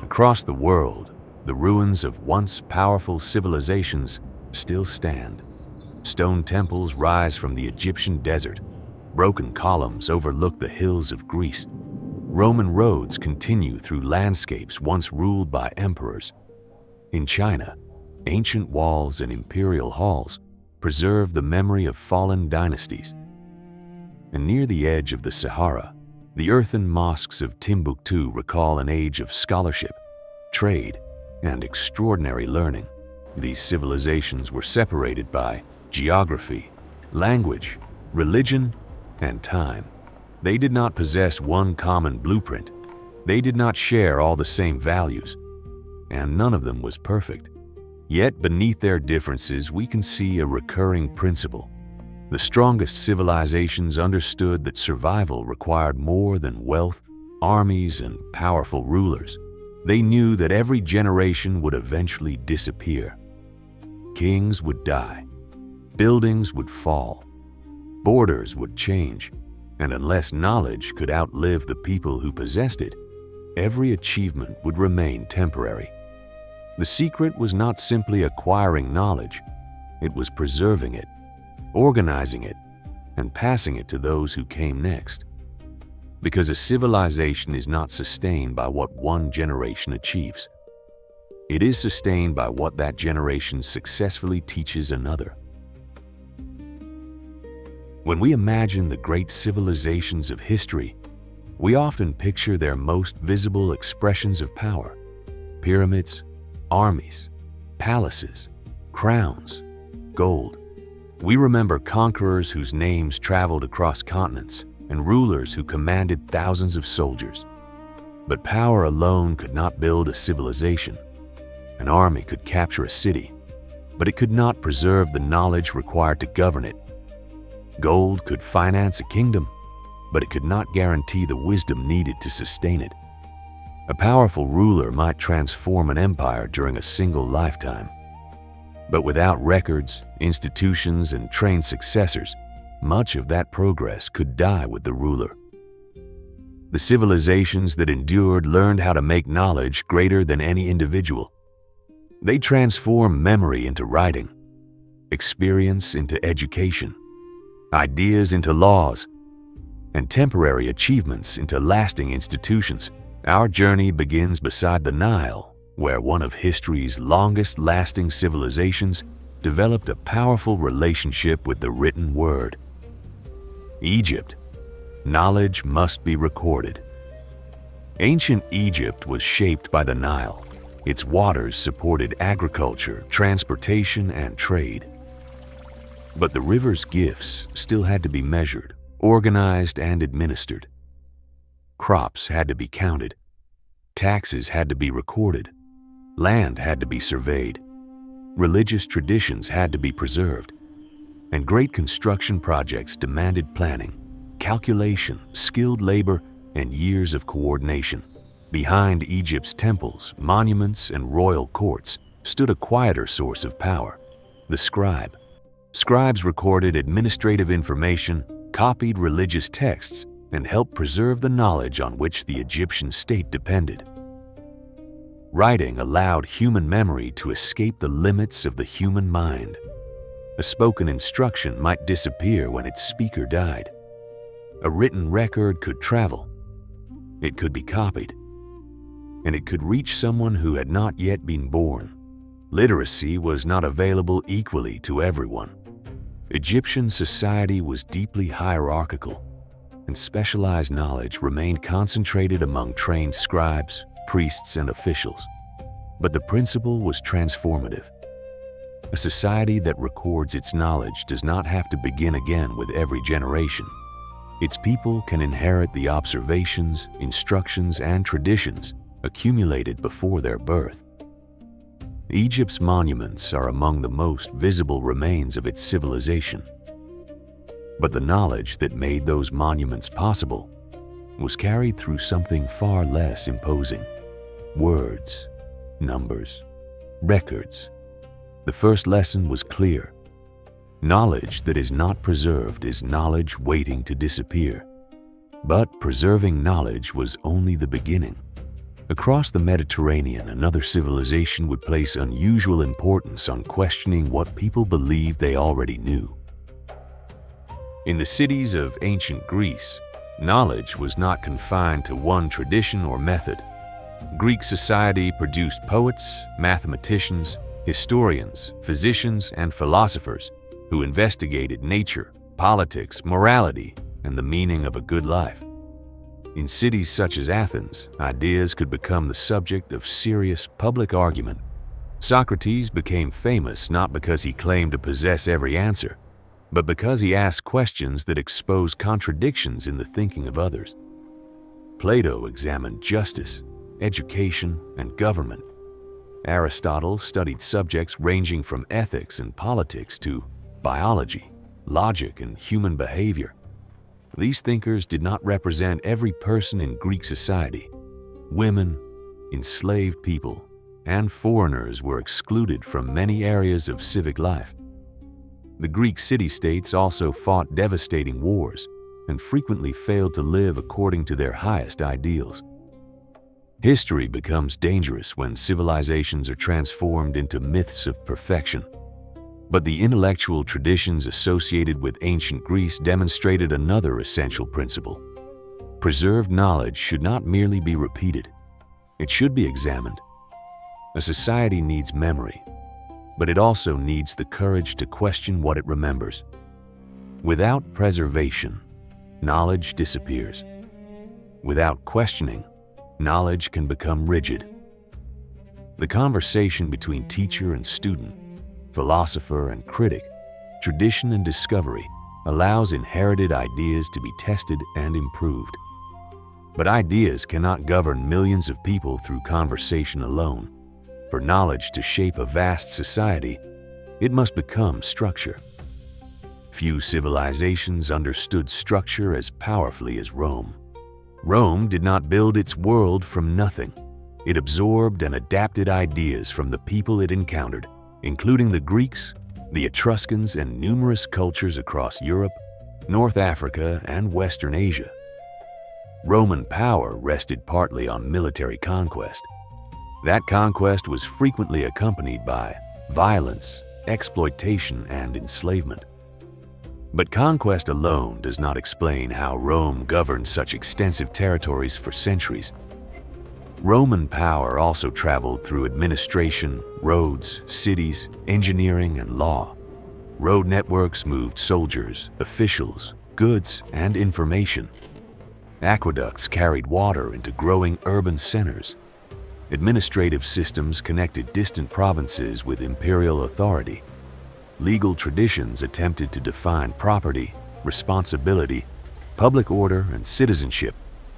Across the world, the ruins of once powerful civilizations still stand. Stone temples rise from the Egyptian desert. Broken columns overlook the hills of Greece. Roman roads continue through landscapes once ruled by emperors. In China, ancient walls and imperial halls preserve the memory of fallen dynasties. And near the edge of the Sahara, the earthen mosques of Timbuktu recall an age of scholarship, trade, and extraordinary learning. These civilizations were separated by geography, language, religion, and time. They did not possess one common blueprint. They did not share all the same values, and none of them was perfect. Yet beneath their differences, we can see a recurring principle. The strongest civilizations understood that survival required more than wealth, armies, and powerful rulers. They knew that every generation would eventually disappear. Kings would die, buildings would fall, borders would change, and unless knowledge could outlive the people who possessed it, every achievement would remain temporary. The secret was not simply acquiring knowledge, it was preserving it, organizing it, and passing it to those who came next. Because a civilization is not sustained by what one generation achieves. It is sustained by what that generation successfully teaches another. When we imagine the great civilizations of history, we often picture their most visible expressions of power: pyramids, armies, palaces, crowns, gold. We remember conquerors whose names traveled across continents and rulers who commanded thousands of soldiers. But power alone could not build a civilization. An army could capture a city, but it could not preserve the knowledge required to govern it. Gold could finance a kingdom, but it could not guarantee the wisdom needed to sustain it. A powerful ruler might transform an empire during a single lifetime, but without records, institutions, and trained successors, much of that progress could die with the ruler. The civilizations that endured learned how to make knowledge greater than any individual. They transformed memory into writing, experience into education, ideas into laws, and temporary achievements into lasting institutions. Our journey begins beside the Nile, where one of history's longest-lasting civilizations developed a powerful relationship with the written word. Egypt. Knowledge must be recorded. Ancient Egypt was shaped by the Nile. Its waters supported agriculture, transportation, and trade. But the river's gifts still had to be measured, organized, and administered. Crops had to be counted. Taxes had to be recorded. Land had to be surveyed. Religious traditions had to be preserved. And great construction projects demanded planning, calculation, skilled labor, and years of coordination. Behind Egypt's temples, monuments, and royal courts stood a quieter source of power: the scribe. Scribes recorded administrative information, copied religious texts, and helped preserve the knowledge on which the Egyptian state depended. Writing allowed human memory to escape the limits of the human mind. A spoken instruction might disappear when its speaker died. A written record could travel. It could be copied. And it could reach someone who had not yet been born. Literacy was not available equally to everyone. Egyptian society was deeply hierarchical, and specialized knowledge remained concentrated among trained scribes, priests, and officials. But the principle was transformative. A society that records its knowledge does not have to begin again with every generation. Its people can inherit the observations, instructions, and traditions accumulated before their birth. Egypt's monuments are among the most visible remains of its civilization. But the knowledge that made those monuments possible was carried through something far less imposing: words, numbers, records. The first lesson was clear. Knowledge that is not preserved is knowledge waiting to disappear. But preserving knowledge was only the beginning. Across the Mediterranean, another civilization would place unusual importance on questioning what people believed they already knew. In the cities of ancient Greece, knowledge was not confined to one tradition or method. Greek society produced poets, mathematicians, historians, physicians, and philosophers who investigated nature, politics, morality, and the meaning of a good life. In cities such as Athens, ideas could become the subject of serious public argument. Socrates became famous not because he claimed to possess every answer, but because he asked questions that exposed contradictions in the thinking of others. Plato examined justice, education, and government. Aristotle studied subjects ranging from ethics and politics to biology, logic, and human behavior. These thinkers did not represent every person in Greek society. Women, enslaved people, and foreigners were excluded from many areas of civic life. The Greek city-states also fought devastating wars and frequently failed to live according to their highest ideals. History becomes dangerous when civilizations are transformed into myths of perfection. But the intellectual traditions associated with ancient Greece demonstrated another essential principle. Preserved knowledge should not merely be repeated. It should be examined. A society needs memory, but it also needs the courage to question what it remembers. Without preservation, knowledge disappears. Without questioning, knowledge can become rigid. The conversation between teacher and student, philosopher and critic, tradition and discovery allows inherited ideas to be tested and improved. But ideas cannot govern millions of people through conversation alone. For knowledge to shape a vast society, it must become structure. Few civilizations understood structure as powerfully as Rome. Rome did not build its world from nothing. It absorbed and adapted ideas from the people it encountered, including the Greeks, the Etruscans, and numerous cultures across Europe, North Africa, and Western Asia. Roman power rested partly on military conquest. That conquest was frequently accompanied by violence, exploitation, and enslavement. But conquest alone does not explain how Rome governed such extensive territories for centuries. Roman power also traveled through administration, roads, cities, engineering, and law. Road networks moved soldiers, officials, goods, and information. Aqueducts carried water into growing urban centers. Administrative systems connected distant provinces with imperial authority. Legal traditions attempted to define property, responsibility, public order, and citizenship,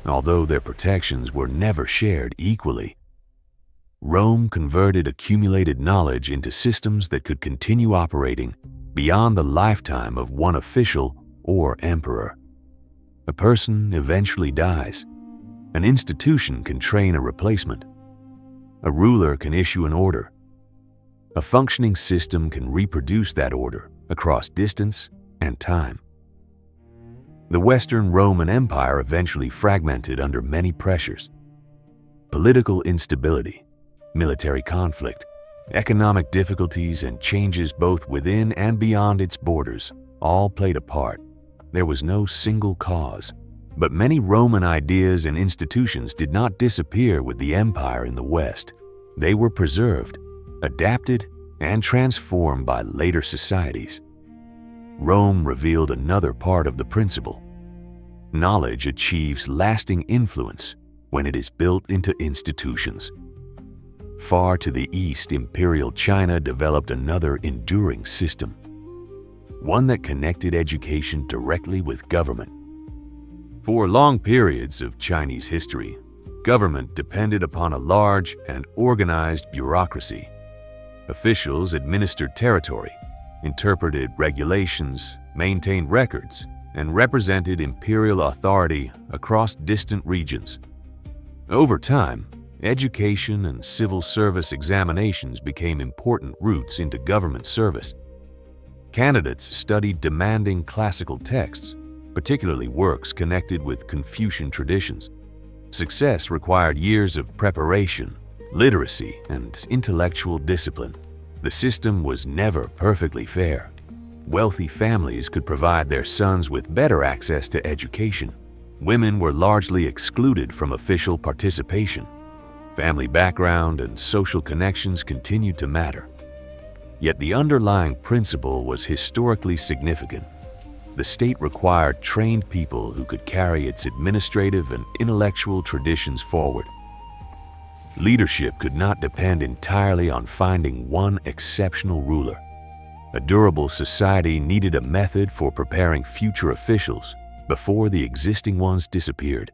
although their protections were never shared equally. Rome converted accumulated knowledge into systems that could continue operating beyond the lifetime of one official or emperor. A person eventually dies. An institution can train a replacement. A ruler can issue an order. A functioning system can reproduce that order across distance and time. The Western Roman Empire eventually fragmented under many pressures. Political instability, military conflict, economic difficulties, and changes both within and beyond its borders all played a part. There was no single cause, but many Roman ideas and institutions did not disappear with the empire in the West. They were preserved, adapted, and transformed by later societies. Rome revealed another part of the principle. Knowledge achieves lasting influence when it is built into institutions. Far to the east, Imperial China developed another enduring system, one that connected education directly with government. For long periods of Chinese history, government depended upon a large and organized bureaucracy. Officials administered territory, interpreted regulations, maintained records, and represented imperial authority across distant regions. Over time, education and civil service examinations became important routes into government service. Candidates studied demanding classical texts, particularly works connected with Confucian traditions. Success required years of preparation, literacy, and intellectual discipline. The system was never perfectly fair. Wealthy families could provide their sons with better access to education. Women were largely excluded from official participation. Family background and social connections continued to matter. Yet the underlying principle was historically significant. The state required trained people who could carry its administrative and intellectual traditions forward. Leadership could not depend entirely on finding one exceptional ruler. A durable society needed a method for preparing future officials before the existing ones disappeared.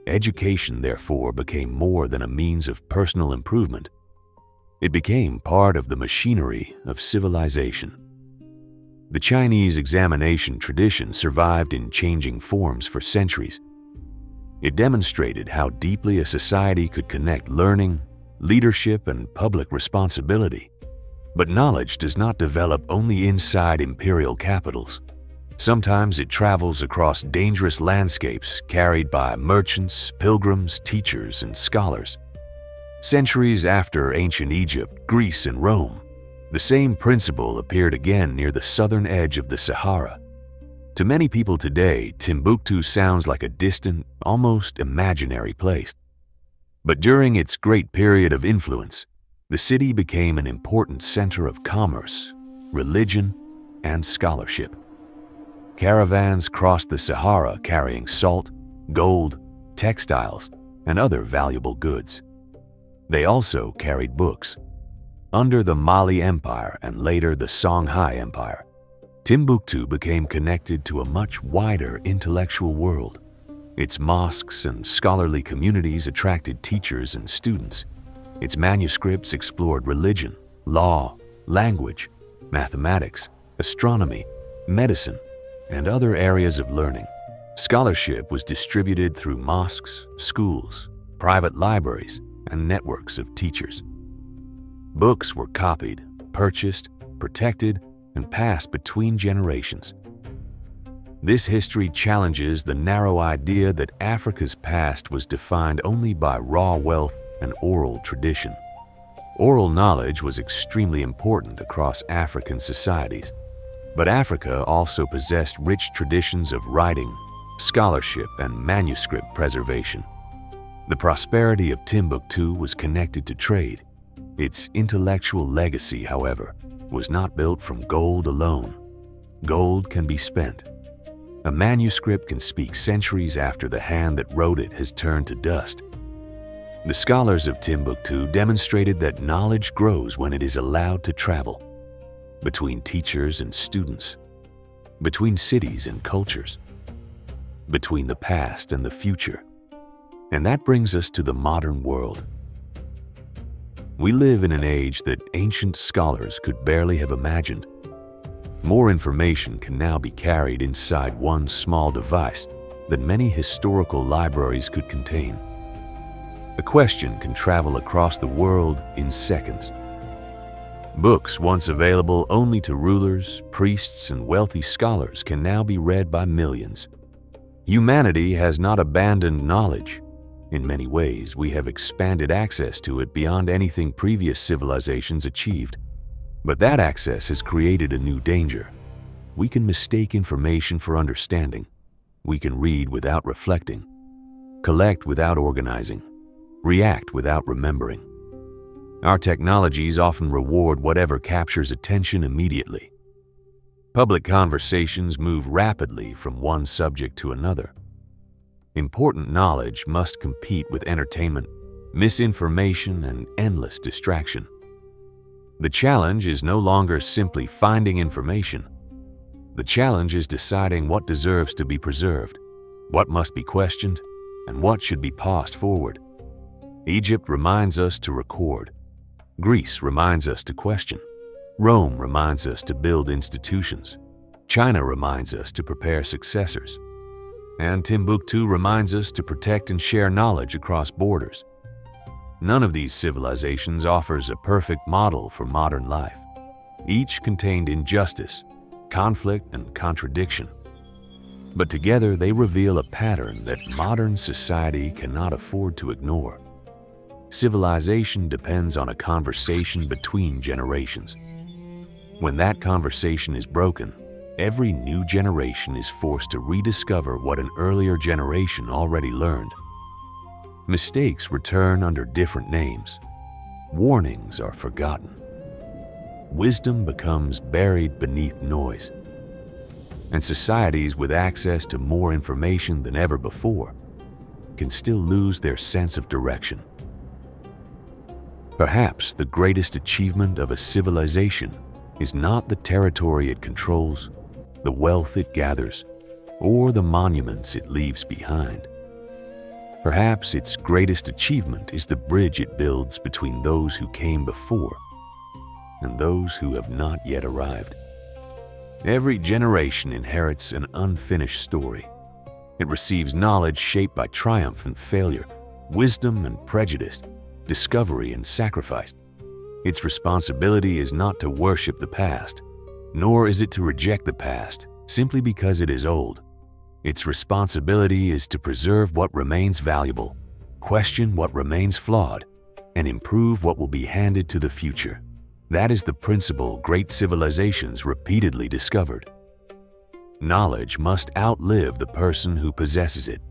Education, therefore, became more than a means of personal improvement. It became part of the machinery of civilization. The Chinese examination tradition survived in changing forms for centuries. It demonstrated how deeply a society could connect learning, leadership, and public responsibility. But knowledge does not develop only inside imperial capitals. Sometimes it travels across dangerous landscapes carried by merchants, pilgrims, teachers, and scholars. Centuries after ancient Egypt, Greece, and Rome, the same principle appeared again near the southern edge of the Sahara. To many people today, Timbuktu sounds like a distant, almost imaginary place. But during its great period of influence, the city became an important center of commerce, religion, and scholarship. Caravans crossed the Sahara carrying salt, gold, textiles, and other valuable goods. They also carried books. Under the Mali Empire and later the Songhai Empire, Timbuktu became connected to a much wider intellectual world. Its mosques and scholarly communities attracted teachers and students. Its manuscripts explored religion, law, language, mathematics, astronomy, medicine, and other areas of learning. Scholarship was distributed through mosques, schools, private libraries, and networks of teachers. Books were copied, purchased, protected, and passed between generations. This history challenges the narrow idea that Africa's past was defined only by raw wealth and oral tradition. Oral knowledge was extremely important across African societies, but Africa also possessed rich traditions of writing, scholarship, and manuscript preservation. The prosperity of Timbuktu was connected to trade. Its intellectual legacy, however, was not built from gold alone. Gold can be spent. A manuscript can speak centuries after the hand that wrote it has turned to dust. The scholars of Timbuktu demonstrated that knowledge grows when it is allowed to travel, between teachers and students, between cities and cultures, between the past and the future. And that brings us to the modern world. We live in an age that ancient scholars could barely have imagined. More information can now be carried inside one small device than many historical libraries could contain. A question can travel across the world in seconds. Books once available only to rulers, priests, and wealthy scholars can now be read by millions. Humanity has not abandoned knowledge. In many ways, we have expanded access to it beyond anything previous civilizations achieved. But that access has created a new danger. We can mistake information for understanding. We can read without reflecting, collect without organizing, react without remembering. Our technologies often reward whatever captures attention immediately. Public conversations move rapidly from one subject to another. Important knowledge must compete with entertainment, misinformation, and endless distraction. The challenge is no longer simply finding information. The challenge is deciding what deserves to be preserved, what must be questioned, and what should be passed forward. Egypt reminds us to record. Greece reminds us to question. Rome reminds us to build institutions. China reminds us to prepare successors. And Timbuktu reminds us to protect and share knowledge across borders. None of these civilizations offers a perfect model for modern life. Each contained injustice, conflict, and contradiction. But together they reveal a pattern that modern society cannot afford to ignore. Civilization depends on a conversation between generations. When that conversation is broken, every new generation is forced to rediscover what an earlier generation already learned. Mistakes return under different names. Warnings are forgotten. Wisdom becomes buried beneath noise. And societies with access to more information than ever before can still lose their sense of direction. Perhaps the greatest achievement of a civilization is not the territory it controls, the wealth it gathers, or the monuments it leaves behind. Perhaps its greatest achievement is the bridge it builds between those who came before and those who have not yet arrived. Every generation inherits an unfinished story. It receives knowledge shaped by triumph and failure, wisdom and prejudice, discovery and sacrifice. Its responsibility is not to worship the past, nor is it to reject the past simply because it is old. Its responsibility is to preserve what remains valuable, question what remains flawed, and improve what will be handed to the future. That is the principle great civilizations repeatedly discovered. Knowledge must outlive the person who possesses it.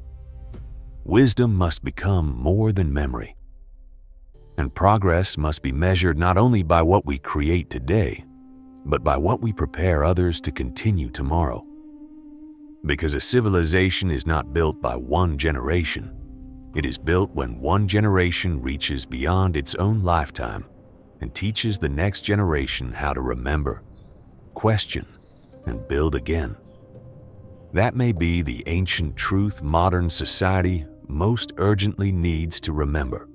Wisdom must become more than memory. And progress must be measured not only by what we create today, but by what we prepare others to continue tomorrow. Because a civilization is not built by one generation. It is built when one generation reaches beyond its own lifetime and teaches the next generation how to remember, question, and build again. That may be the ancient truth modern society most urgently needs to remember.